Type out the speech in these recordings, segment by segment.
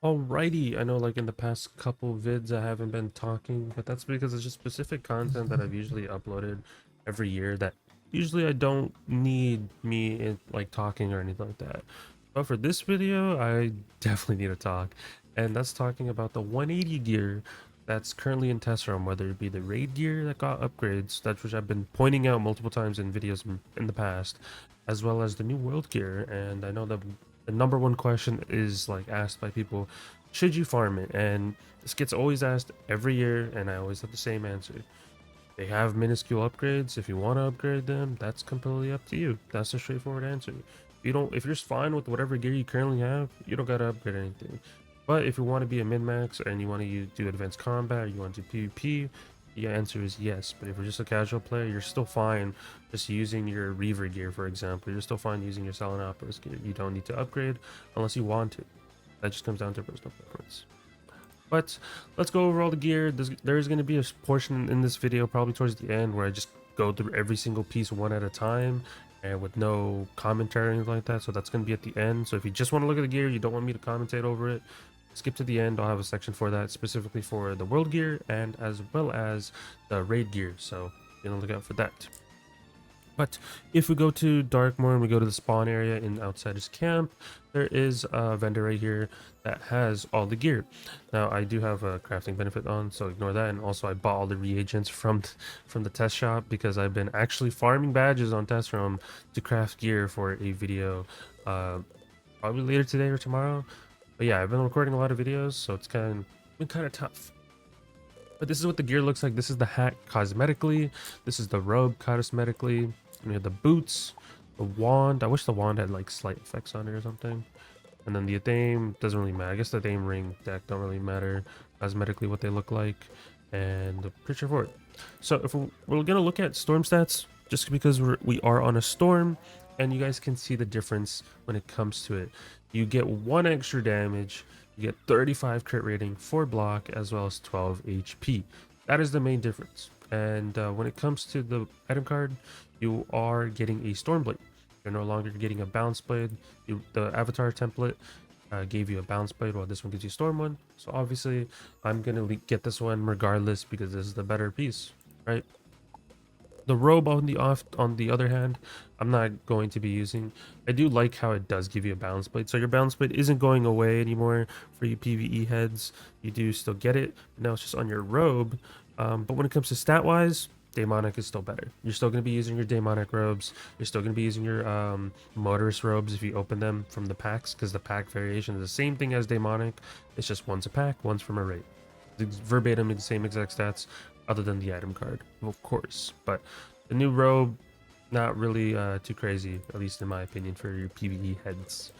Alrighty, I know like in the past couple vids I haven't been talking, but that's because it's just specific content that I've usually uploaded every year that usually I don't need like talking or anything like that. But for this video, I definitely need to talk, and that's talking about the 180 gear that's currently in test room, whether it be the raid gear that got upgrades, that's which I've been pointing out multiple times in videos in the past, as well as the new world gear. And I know that the number one question is like asked by people, should you farm it? And this gets always asked every year, and I always have the same answer. They have minuscule upgrades. If you want to upgrade them, that's completely up to you. That's the straightforward answer. If you're just fine with whatever gear you currently have, you don't gotta upgrade anything. But if you want to be a min-max and you want to do advanced combat, or you want to do PvP, the answer is yes. But if you're just a casual player, you're still fine just using your Reaver gear, for example. You're still fine using your Salinopolis gear. You don't need to upgrade unless you want to. That just comes down to personal preference. But let's go over all the gear. There's going to be a portion in this video, probably towards the end, where I just go through every single piece one at a time and with no commentary or anything like that. So that's going to be at the end. So if you just want to look at the gear, you don't want me to commentate over it, skip to the end. I'll have a section for that, specifically for the world gear and as well as the raid gear. So be on the lookout for that. But if we go to Darkmoor and we go to the spawn area in Outsider's Camp, there is a vendor right here that has all the gear. Now I do have a crafting benefit on, so ignore that. And also I bought all the reagents from the test shop because I've been actually farming badges on test room to craft gear for a video, probably later today or tomorrow. But yeah, I've been recording a lot of videos, so it's been kind of tough. But this is what the gear looks like. This is the hat cosmetically. This is the robe cosmetically. We have the boots, the wand. I wish the wand had like slight effects on it or something. And then the Athame doesn't really matter. I guess the Athame ring deck don't really matter cosmetically what they look like. And the picture for it. So if we're gonna look at storm stats, just because we are on a storm, and you guys can see the difference when it comes to it. You get 1 extra damage, you get 35 crit rating, 4 block, as well as 12 HP. That is the main difference. And when it comes to the item card, you are getting a Stormblade. You're no longer getting a Bounce Blade. The avatar template gave you a Bounce Blade, while this one gives you Storm one. So obviously, I'm gonna get this one regardless because this is the better piece, right? The robe on the other hand, I'm not going to be using. I do like how it does give you a balance blade, so your balance blade isn't going away anymore for you PvE heads. You do still get it, but now it's just on your robe. But when it comes to stat wise, Daemonic is still better. You're still going to be using your Daemonic robes. You're still going to be using your Motorist robes if you open them from the packs, because the pack variation is the same thing as Daemonic. It's just one's a pack, one's from a raid. It's verbatim the same exact stats, other than the item card, of course. But the new robe, not really too crazy, at least in my opinion, for your PvE heads.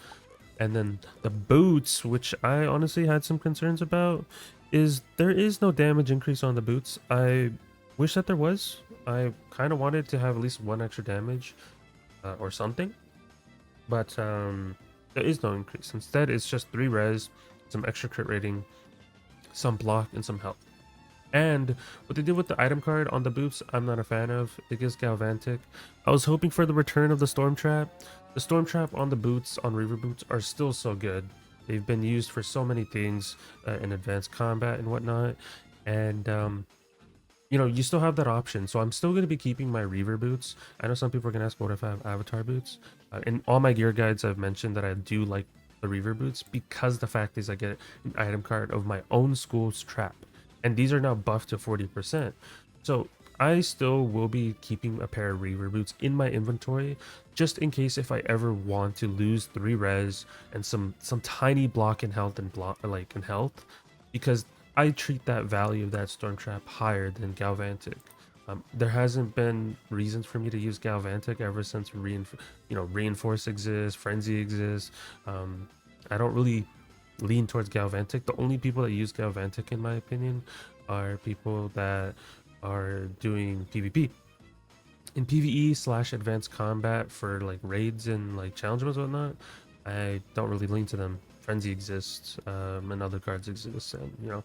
And then the boots, which I honestly had some concerns about, is there is no damage increase on the boots. I wish that there was. I kind of wanted to have at least 1 extra damage or something, but there is no increase. Instead, it's just 3 res, some extra crit rating, some block, and some health. And what they did with the item card on the boots, I'm not a fan of. It gives Galvantic. I was hoping for the return of the Storm Trap. The Storm Trap on the boots, on Reaver boots, are still so good. They've been used for so many things in advanced combat and whatnot. And, you know, you still have that option. So I'm still going to be keeping my Reaver boots. I know some people are going to ask, what if I have Avatar boots? In all my gear guides, I've mentioned that I do like the Reaver boots because the fact is I get an item card of my own school's trap. And these are now buffed to 40%. So I still will be keeping a pair of Reaver boots in my inventory, just in case if I ever want to lose 3 res and some tiny block in health and health, because I treat that value of that Storm Trap higher than Galvantic. There hasn't been reasons for me to use Galvantic ever since Reinforce exists, Frenzy exists. I don't really lean towards Galvantic. The only people that use Galvantic, in my opinion, are people that are doing PvP. In PvE / advanced combat for like raids and like challenge modes and whatnot, I don't really lean to them. Frenzy exists, and other cards exist, and you know,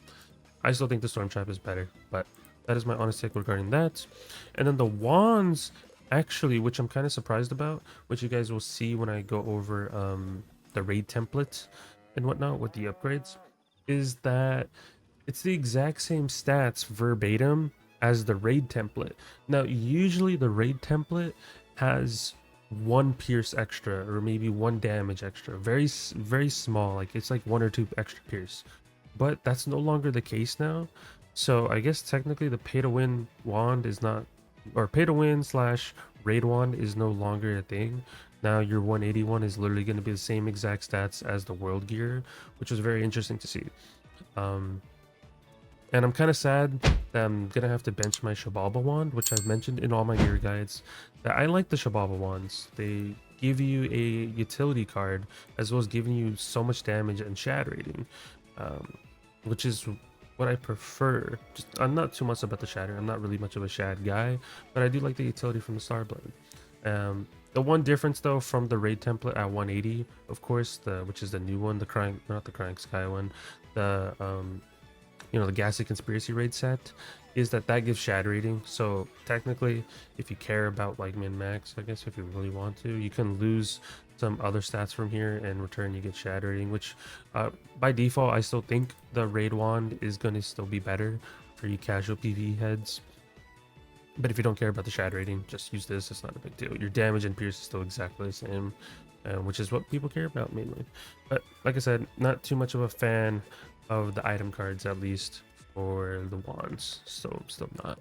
I still think the Storm Trap is better, but that is my honest take regarding that. And then the wands, actually, which I'm kind of surprised about, which you guys will see when I go over the raid template. and whatnot with the upgrades is that it's the exact same stats verbatim as the raid template. Now, usually the raid template has one pierce extra or maybe one damage extra, very small, like it's like one or two extra pierce, but that's no longer the case now. So I guess technically the pay to win wand is not, or pay to win slash raid wand is no longer a thing. Now your 181 is literally going to be the same exact stats as the world gear, which was very interesting to see. um and I'm kind of sad that I'm gonna have to bench my Shababa wand, which I've mentioned in all my gear guides. That I like the Shababa wands. They give you a utility card as well as giving you so much damage and shad rating, um, which is what I prefer. Just I'm not too much about the shatter. I'm not really much of a shad guy, but I do like the utility from the Starblade. The one difference though from the raid template at 180, of course, which is the new one, the crying, not the crying sky one, the the Ghastly Conspiracy raid set, is that gives shad rating. So technically, if you care about like min max, I guess if you really want to, you can lose some other stats from here and in return you get shad rating, which by default I still think the raid wand is going to still be better for you casual PvE heads. But if you don't care about the shad rating, just use this. It's not a big deal. Your damage and pierce is still exactly the same, which is what people care about mainly. But like I said, not too much of a fan of the item cards, at least for the wands. So still not.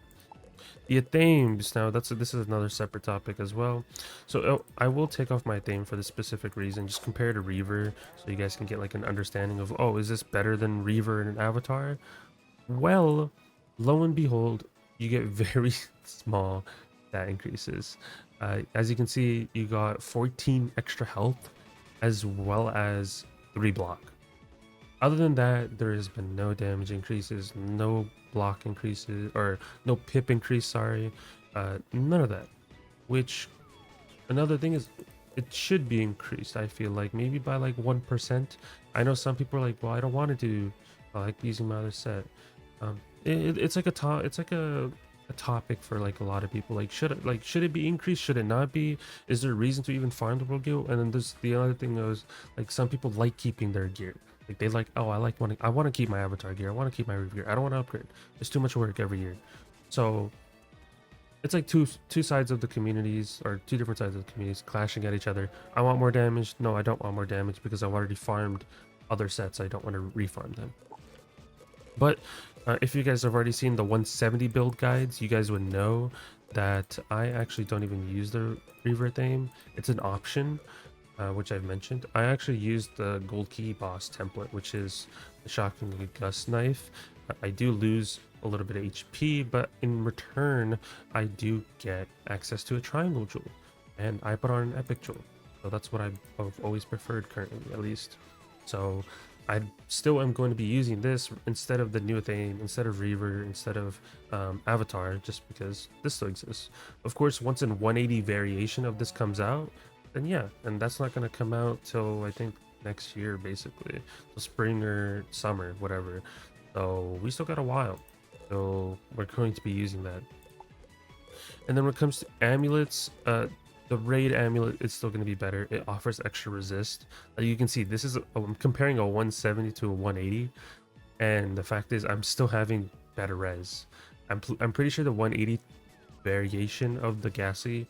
The themes now, this is another separate topic as well. So I will take off my theme for this specific reason. Just compare to Reaver, so you guys can get like an understanding of, oh, is this better than Reaver in an avatar? Well, lo and behold, you get very small stat increases. As you can see, you got 14 extra health as well as 3 block. Other than that, there has been no damage increases, no block increases, or no pip increase, sorry. None of that. Which, another thing is, it should be increased, I feel like, maybe by like 1%. I know some people are like, well, I don't want to do, I like using my other set. It's like a topic for like a lot of people. Like, should it be increased? Should it not be? Is there a reason to even farm the world gear? And then there's the other thing is, like, some people like keeping their gear. Like they like, oh, I want to keep my avatar gear. I want to keep my roof gear. I don't want to upgrade. It's too much work every year. So it's like two sides of the communities, or two different sides of the communities clashing at each other. I want more damage. No, I don't want more damage because I've already farmed other sets. I don't want to refarm them. But if you guys have already seen the 170 build guides, you guys would know that I actually don't even use the Reaver theme. It's an option, which I've mentioned. I actually used the Gold Key Boss template, which is the Shockingly Gust knife. I do lose a little bit of HP, but in return, I do get access to a triangle jewel, and I put on an epic jewel. So that's what I've always preferred currently, at least. So I still am going to be using this instead of the new thing, instead of Reaver, instead of Avatar, just because this still exists. Of course, once an 180 variation of this comes out, then yeah, and that's not going to come out till I think next year, basically, so spring or summer, whatever. So we still got a while, so we're going to be using that. And then when it comes to amulets, the raid amulet is still going to be better. It offers extra resist. You can see this is I'm comparing a 170 to a 180, and the fact is I'm still having better res. I'm pretty sure the 180 variation of the Ghastly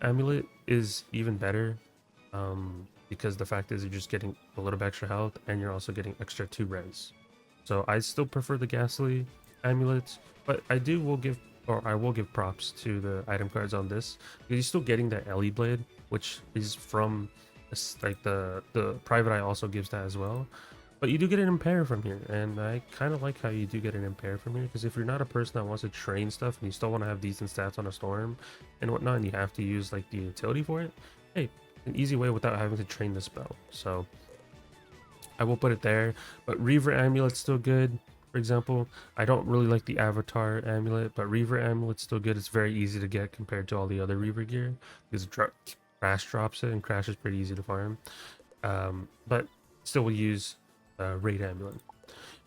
amulet is even better, because the fact is you're just getting a little bit extra health and you're also getting extra 2 res. So I still prefer the Ghastly amulets, but I will give props to the item cards on this, because you're still getting that Ellie blade, which is from like the private eye also gives that as well. But you do get an impair from here, and I kind of like how you do get an impair from here, because if you're not a person that wants to train stuff and you still want to have decent stats on a storm and whatnot, and you have to use like the utility for it, hey, an easy way without having to train the spell. So I will put it there. But Reaver amulet's still good. For example, I don't really like the Avatar amulet, but Reaver amulet's still good. It's very easy to get compared to all the other Reaver gear, because Crash drops it, and Crash is pretty easy to farm. But still will use Raid amulet.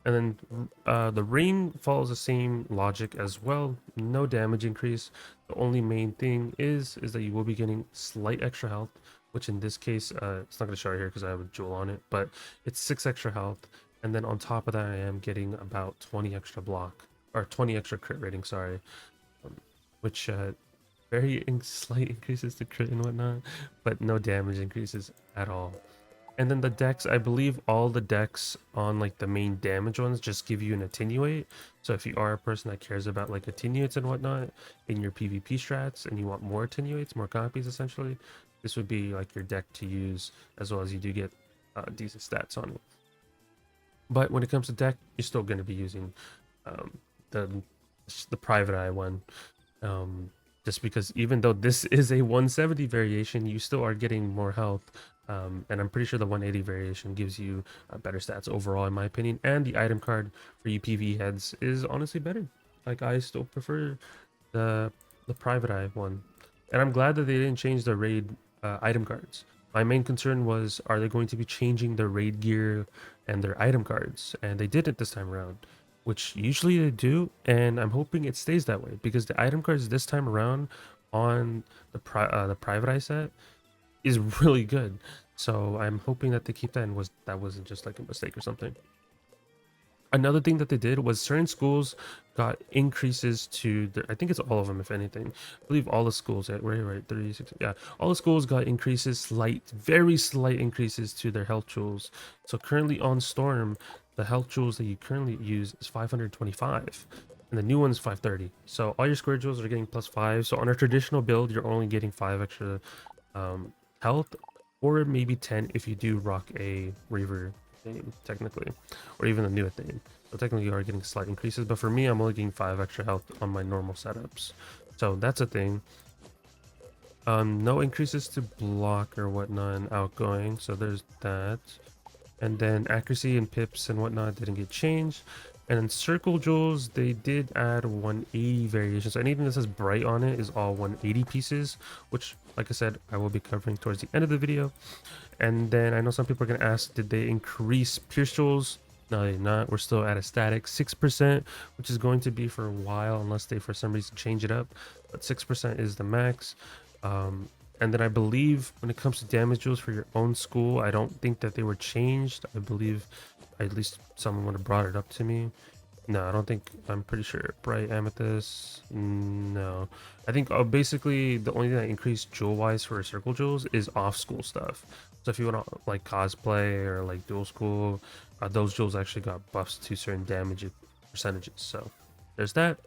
And then the ring follows the same logic as well. No damage increase. The only main thing is that you will be getting slight extra health, which in this case, it's not going to show right here because I have a jewel on it, but it's 6 extra health. And then on top of that, I am getting about 20 extra block, or 20 extra crit rating, sorry. Which very slight increases to crit and whatnot, but no damage increases at all. And then the decks, I believe all the decks on like the main damage ones just give you an attenuate. So if you are a person that cares about like attenuates and whatnot in your PvP strats and you want more attenuates, more copies essentially, this would be like your deck to use, as well as you do get decent stats on it. But when it comes to deck, you're still going to be using um, the private eye one. Just because even though this is a 170 variation, you still are getting more health. And I'm pretty sure the 180 variation gives you better stats overall, in my opinion. And the item card for you PvE heads is honestly better. Like, I still prefer the private eye one. And I'm glad that they didn't change the raid item cards. My main concern was, are they going to be changing their raid gear and their item cards? And they didn't this time around, which usually they do, and I'm hoping it stays that way because the item cards this time around on the private eye set is really good. So I'm hoping that they keep that, and that wasn't just like a mistake or something. Another thing that they did was certain schools got increases to their, I think it's all of them, if anything. I believe all the schools, right, 36, yeah, all the schools got increases, very slight increases to their health jewels. So currently on Storm, the health jewels that you currently use is 525, and the new one's 530. So all your square jewels are getting +5. So on a traditional build, you're only getting 5 extra health, or maybe 10 if you do rock a Reaver theme, technically, or even a new theme. So technically you are getting slight increases, but for me, I'm only getting 5 extra health on my normal setups. So that's a thing. No increases to block or whatnot and outgoing, so there's that. And then accuracy and pips and whatnot didn't get changed. And then circle jewels, they did add 180 variations. So anything that says bright on it is all 180 pieces, which, like I said, I will be covering towards the end of the video. And then I know some people are going to ask, did they increase pierce jewels? No, they did not. We're still at a static 6%, which is going to be for a while unless they for some reason change it up. But 6% is the max. And then I believe when it comes to damage jewels for your own school, I don't think that they were changed. I believe at least someone would have brought it up to me. No, I don't think, I'm pretty sure. Bright Amethyst, no. I think basically the only thing that increased jewel wise for circle jewels is off school stuff. So if you want to like cosplay or like dual school, those jewels actually got buffs to certain damage percentages. So there's that.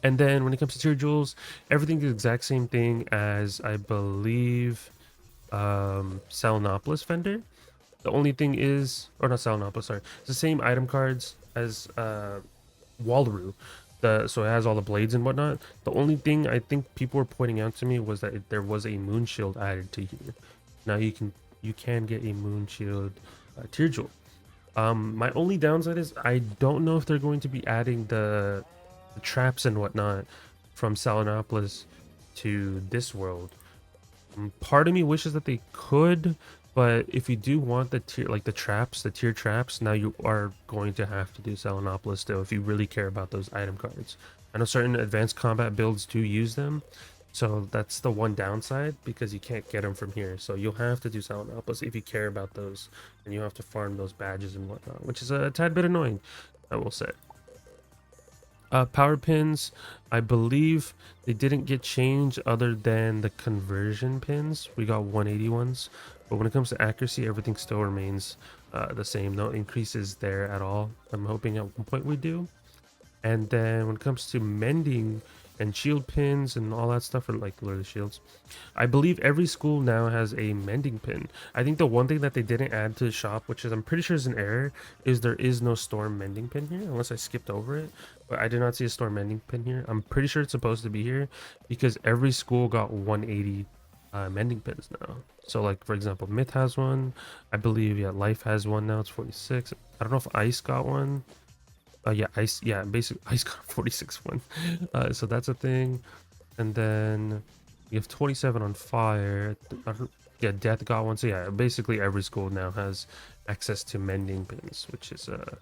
And then when it comes to tier jewels, everything is the exact same thing as I believe Salinopolis Fender. The only thing is, or not Salinopolis, sorry, it's the same item cards as Wallaroo. So it has all the blades and whatnot. The only thing I think people were pointing out to me was that there was a moon shield added to here. Now you can get a moon shield tier jewel. My only downside is I don't know if they're going to be adding the traps and whatnot from Salinopolis to this world. Part of me wishes that they could, but if you do want the tier, like the tier traps, now you are going to have to do Salinopolis still if you really care about those item cards. I know certain advanced combat builds do use them, so that's the one downside because you can't get them from here. So you'll have to do Salinopolis if you care about those, and you have to farm those badges and whatnot, which is a tad bit annoying, I will say. Power pins, I believe they didn't get changed other than the conversion pins. We got 180 ones, but when it comes to accuracy, everything still remains the same. No increases there at all. I'm hoping at one point we do. And then when it comes to mending and shield pins and all that stuff, or like literally shields, I believe every school now has a mending pin. I think the one thing that they didn't add to the shop, which is I'm pretty sure is an error, is there is no storm mending pin here, unless I skipped over it. But I did not see a storm mending pin here. I'm pretty sure it's supposed to be here because every school got 180 mending pins now. So like for example, Myth has one, I believe. Yeah, Life has one now. It's 46. I don't know if Ice got one. Yeah, Ice. Yeah, basically Ice got 46 one. So that's a thing. And then you have 27 on Fire. Yeah, Death got one. So yeah, basically every school now has access to mending pins, which is a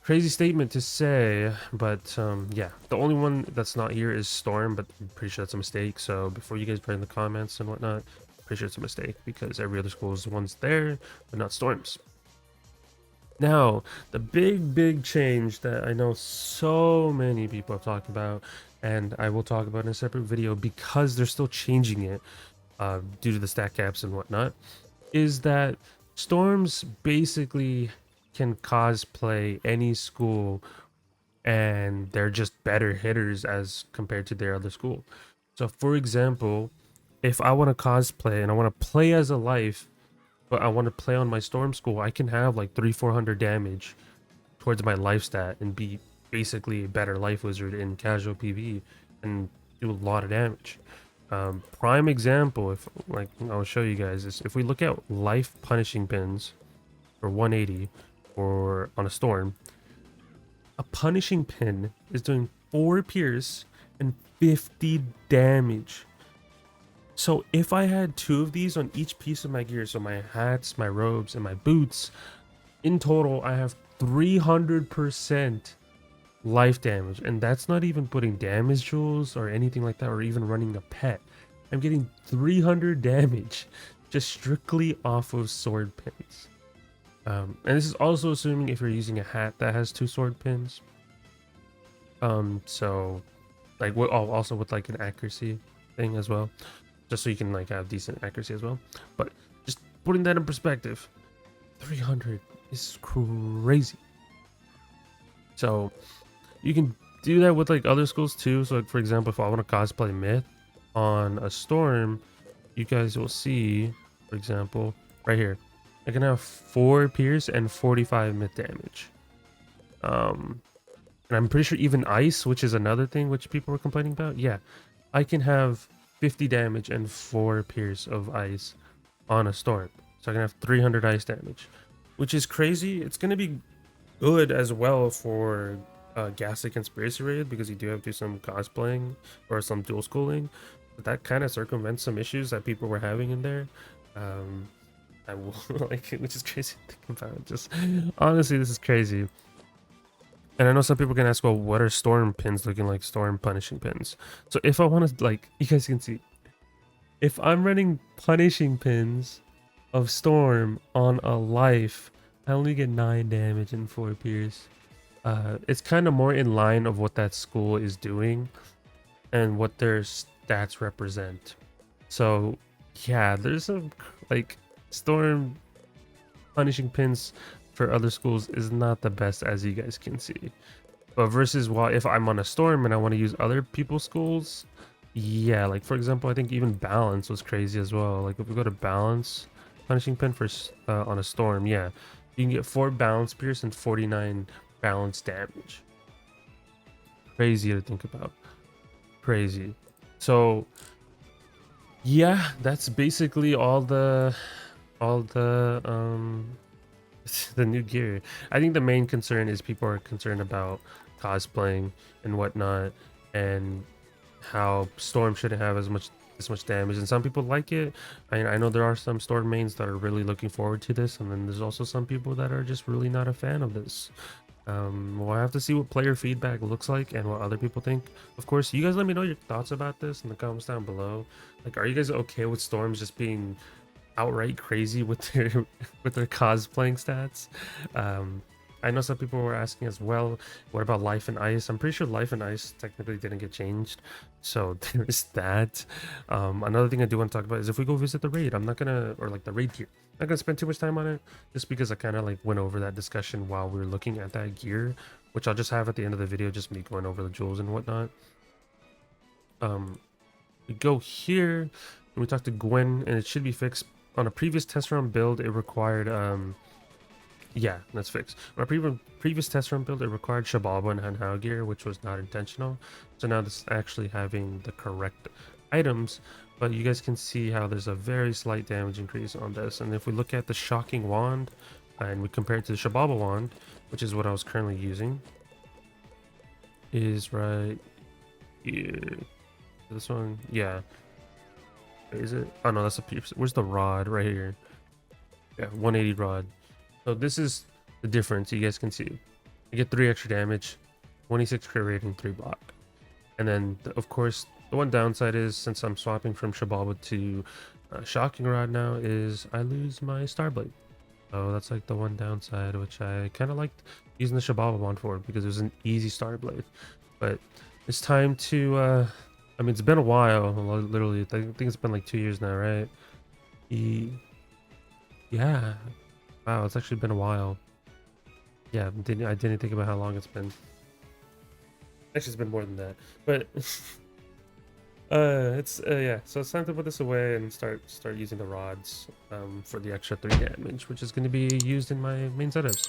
crazy statement to say. But yeah, the only one that's not here is Storm, but I'm pretty sure that's a mistake. So before you guys put in the comments and whatnot, pretty sure it's a mistake because every other school is the ones there, but not storms. Now, the big change that I know so many people have talked about, and I will talk about in a separate video because they're still changing it due to the stat caps and whatnot, is that storms basically can cosplay any school, and they're just better hitters as compared to their other school. So, for example, if I want to cosplay and I want to play as a life, but I want to play on my storm school, I can have like 300-400 damage towards my life stat and be basically a better life wizard in casual PvE and do a lot of damage. Prime example, if like I'll show you guys, is if we look at life punishing pins for 180 or on a storm, a punishing pin is doing 4 pierce and 50 damage. So if I had 2 of these on each piece of my gear, so my hats, my robes, and my boots, in total I have 300% life damage, and that's not even putting damage jewels or anything like that, or even running a pet. I'm getting 300 damage just strictly off of sword pins. And this is also assuming if you're using a hat that has 2 sword pins. So like also with like an accuracy thing as well, just so you can like have decent accuracy as well. But just putting that in perspective, 300 is crazy. So you can do that with like other schools too. So like, for example, if I want to cosplay Myth on a storm, you guys will see, for example, right here, I can have 4 pierce and 45 Myth damage. And I'm pretty sure even ice, which is another thing which people were complaining about, yeah, I can have 50 damage and 4 pierce of ice on a storm. So I can have 300 ice damage, which is crazy. It's going to be good as well for Ghastly Conspiracy Raid, because you do have to do some cosplaying or some dual schooling. But that kind of circumvents some issues that people were having in there. I will like it, which is crazy to think about. Just honestly, this is crazy. And I know some people can ask, well, what are storm pins looking like? Storm punishing pins. So if I want to, like, you guys can see, if I'm running punishing pins of storm on a life, I only get 9 damage and 4 pierce. It's kind of more in line of what that school is doing and what their stats represent. So yeah, there's some like storm punishing pins for other schools is not the best, as you guys can see. But versus, well, if I'm on a storm and I want to use other people's schools, yeah, like for example, I think even balance was crazy as well. Like if we go to balance punishing pin for on a storm, yeah, you can get 4 balance pierce and 49 balance damage. Crazy to think about. Crazy. So yeah, that's basically all the the new gear. I think the main concern is people are concerned about cosplaying and whatnot, and how storm shouldn't have as much damage, and some people like it. I know there are some storm mains that are really looking forward to this, and then there's also some people that are just really not a fan of this. We'll have to see what player feedback looks like and what other people think. Of course, you guys let me know your thoughts about this in the comments down below. Like, are you guys okay with storms just being outright crazy with their cosplaying stats? I know some people were asking as well, what about life and ice? I'm pretty sure life and ice technically didn't get changed, so there's that. Another thing I do want to talk about is if we go visit the raid, I'm not gonna, or like the raid gear, I'm not gonna spend too much time on it, just because I kind of like went over that discussion while we were looking at that gear, which I'll just have at the end of the video, just me going over the jewels and whatnot. We go here and we talk to Gwen, and it should be fixed. On a previous test run build, it required yeah, that's fixed. On a previous test run build, it required Shababa and Hanhao gear, which was not intentional. So now this is actually having the correct items, but you guys can see how there's a very slight damage increase on this. And if we look at the Shocking Wand and we compare it to the Shababa Wand, which is what I was currently using, is right here. This one, yeah. Is it? Oh no, that's a piece. Where's the rod? Right here. Yeah, 180 rod. So this is the difference. You guys can see. I get 3 extra damage, 26 crit rating, 3 block. And then, of course, the one downside is, since I'm swapping from Shababa to Shocking rod now is I lose my Starblade. So that's like the one downside, which I kind of liked using the Shababa for because it was an easy Starblade. But it's time to, I mean, it's been a while, literally. I think it's been like 2 years now, right? Yeah. Wow, it's actually been a while. Yeah, I didn't think about how long it's been. Actually, it's been more than that. But it's yeah. So it's time to put this away and start using the rods for the extra 3 damage, which is going to be used in my main setups.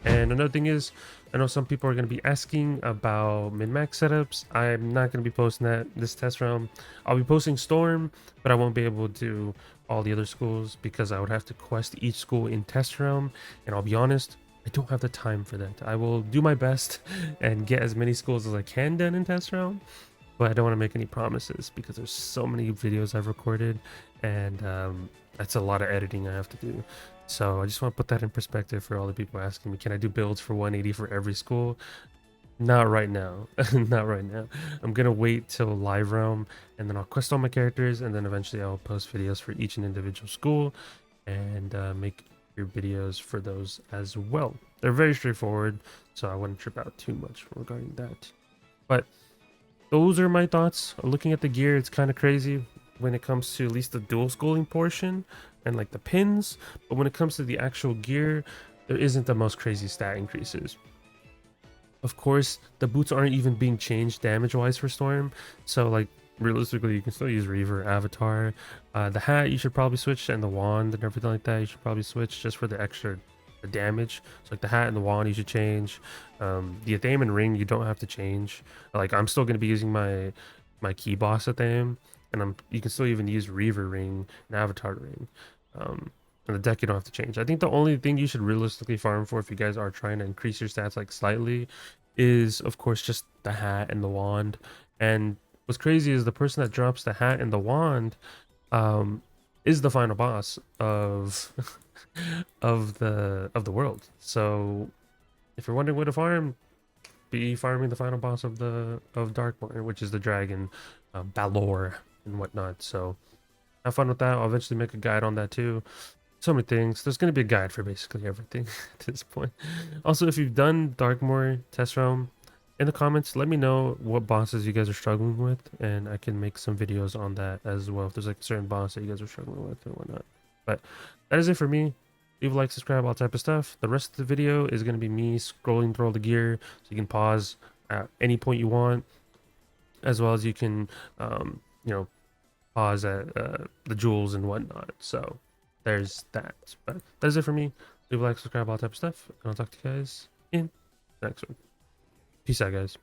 And another thing is, I know some people are going to be asking about min-max setups. I'm not going to be posting that this test round. I'll be posting Storm, but I won't be able to do all the other schools because I would have to quest each school in test round. And I'll be honest, I don't have the time for that. I will do my best and get as many schools as I can done in test round, but I don't want to make any promises because there's so many videos I've recorded, and that's a lot of editing I have to do. So I just want to put that in perspective for all the people asking me, can I do builds for 180 for every school? Not right now. Not right now. I'm gonna wait till live realm, and then I'll quest all my characters, and then eventually I'll post videos for each and individual school and make your videos for those as well. They're very straightforward, so I wouldn't trip out too much regarding that. But those are my thoughts. Looking at the gear, it's kind of crazy when it comes to at least the dual schooling portion and like the pins, but when it comes to the actual gear, there isn't the most crazy stat increases. Of course, the boots aren't even being changed damage-wise for Storm, so like realistically, you can still use Reaver, Avatar. The hat you should probably switch, and the wand and everything like that you should probably switch just for the extra damage. So like the hat and the wand you should change. The Athame and ring you don't have to change. Like I'm still going to be using my key boss Athame, and you can still even use Reaver ring and Avatar ring. And the deck you don't have to change. I think the only thing you should realistically farm for if you guys are trying to increase your stats like slightly is of course just the hat and the wand. And what's crazy is the person that drops the hat and the wand is the final boss of of the world. So if you're wondering where to farm, be farming the final boss of Darkmoor, which is the dragon, Balor and whatnot. So have fun with that. I'll eventually make a guide on that too. So many things. There's going to be a guide for basically everything at this point. Also, if you've done Darkmoor test realm, in the comments, let me know what bosses you guys are struggling with, and I can make some videos on that as well. If there's like a certain boss that you guys are struggling with or whatnot. But that is it for me. Leave a like, subscribe, all type of stuff. The rest of the video is going to be me scrolling through all the gear, so you can pause at any point you want, as well as you can, you know, pause at the jewels and whatnot. So there's that. But that is it for me. Leave a like, subscribe, all type of stuff, and I'll talk to you guys in the next one. Peace out, guys.